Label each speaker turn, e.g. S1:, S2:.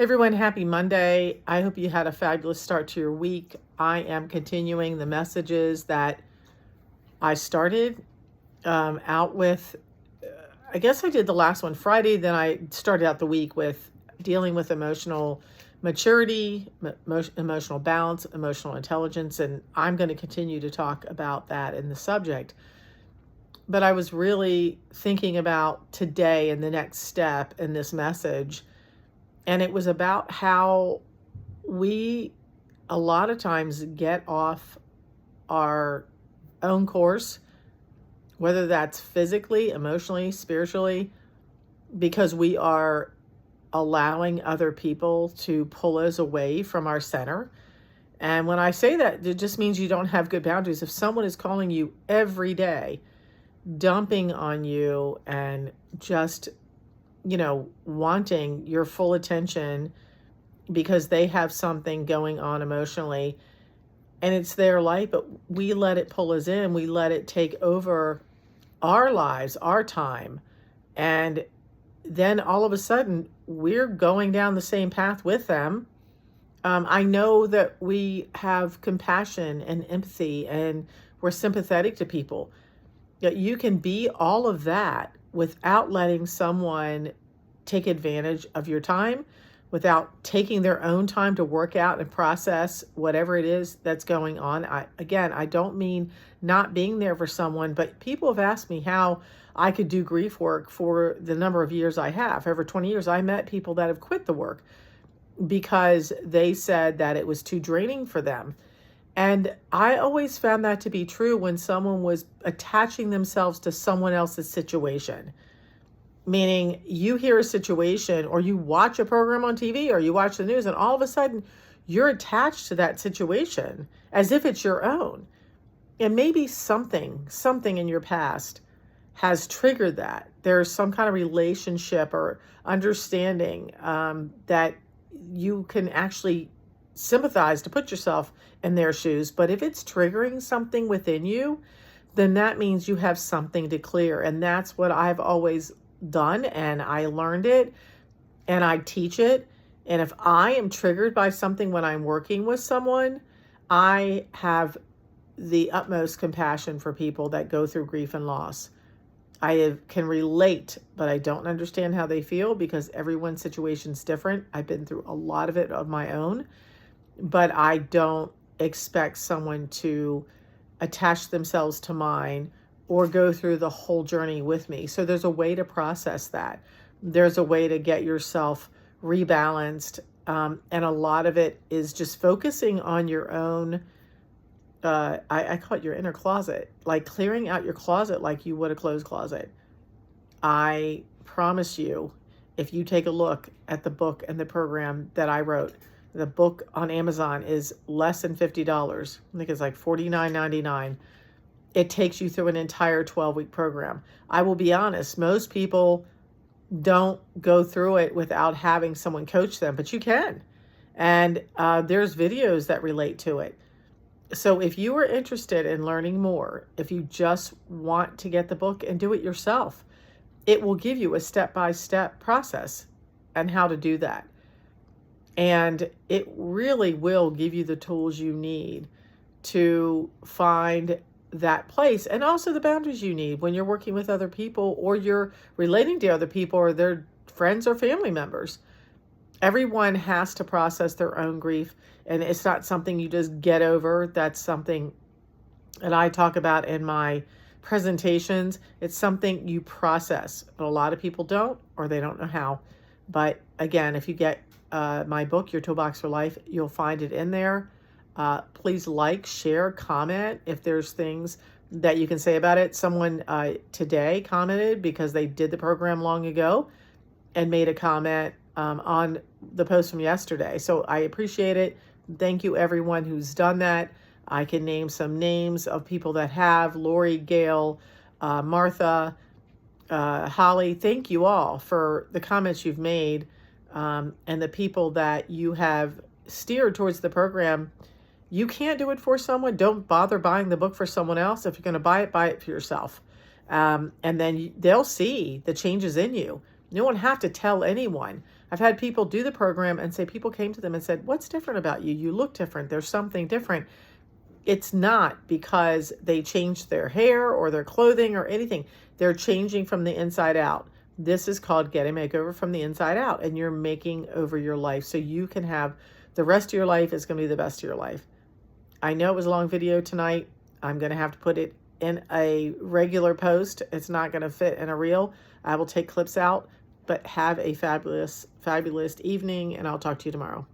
S1: Hey everyone, happy Monday. I hope you had a fabulous start to your week. I am continuing the messages that I started out with. I guess I did the last one Friday, then I started out the week with dealing with emotional maturity, emotional balance, emotional intelligence, and I'm going to continue to talk about that in the subject. But I was really thinking about today and the next step in this message, and it was about how we a lot of times get off our own course, whether that's physically, emotionally, spiritually, because we are allowing other people to pull us away from our center. And when I say that, it just means you don't have good boundaries. If someone is calling you every day, dumping on you and just, wanting your full attention because they have something going on emotionally and it's their life, but we let it pull us in. We let it take over our lives, our time. And then all of a sudden, we're going down the same path with them. I know that we have compassion and empathy and we're sympathetic to people. That you can be all of that without letting someone take advantage of your time, without taking their own time to work out and process whatever it is that's going on. I don't mean not being there for someone, but people have asked me how I could do grief work for the number of years I have. Over 20 years, I met people that have quit the work because they said that it was too draining for them. And I always found that to be true when someone was attaching themselves to someone else's situation. Meaning you hear a situation or you watch a program on TV or you watch the news and all of a sudden you're attached to that situation as if it's your own. And maybe something in your past has triggered that. There's some kind of relationship or understanding that you can actually sympathize to put yourself in their shoes. But if it's triggering something within you, then that means you have something to clear. And that's what I've always done, and I learned it and I teach it. And if I am triggered by something when I'm working with someone, I have the utmost compassion for people that go through grief and loss. Can relate, but I don't understand how they feel because everyone's situation's different. I've been through a lot of it of my own, but I don't expect someone to attach themselves to mine or go through the whole journey with me. So there's a way to process that. There's a way to get yourself rebalanced. And a lot of it is just focusing on your own, I call it your inner closet, like clearing out your closet like you would a clothes closet. I promise you, if you take a look at the book and the program that I wrote, the book on Amazon is less than $50. I think it's like $49.99. It takes you through an entire 12-week program. I will be honest, most people don't go through it without having someone coach them, but you can. And there's videos that relate to it. So if you are interested in learning more, if you just want to get the book and do it yourself, it will give you a step-by-step process and how to do that. And it really will give you the tools you need to find that place and also the boundaries you need when you're working with other people or you're relating to other people or their friends or family members. Everyone has to process their own grief, and it's not something you just get over. That's something that I talk about in my presentations. It's something you process, but a lot of people don't, or they don't know how. But again, if you get my book, Your Toolbox for Life, you'll find it in there. Please like, share, comment if there's things that you can say about it. Someone today commented because they did the program long ago and made a comment on the post from yesterday. So I appreciate it. Thank you everyone who's done that. I can name some names of people that have: Lori, Gail, Martha, Holly. Thank you all for the comments you've made and the people that you have steered towards the program. You can't do it for someone. Don't bother buying the book for someone else. If you're going to buy it for yourself. And then they'll see the changes in you. You don't have to tell anyone. I've had people do the program and say people came to them and said, what's different about you? You look different. There's something different. It's not because they changed their hair or their clothing or anything. They're changing from the inside out. This is called Get a Makeover from the Inside Out, and you're making over your life so you can have the rest of your life is going to be the best of your life. I know it was a long video tonight. I'm going to have to put it in a regular post. It's not going to fit in a reel. I will take clips out, but have a fabulous, fabulous evening, and I'll talk to you tomorrow.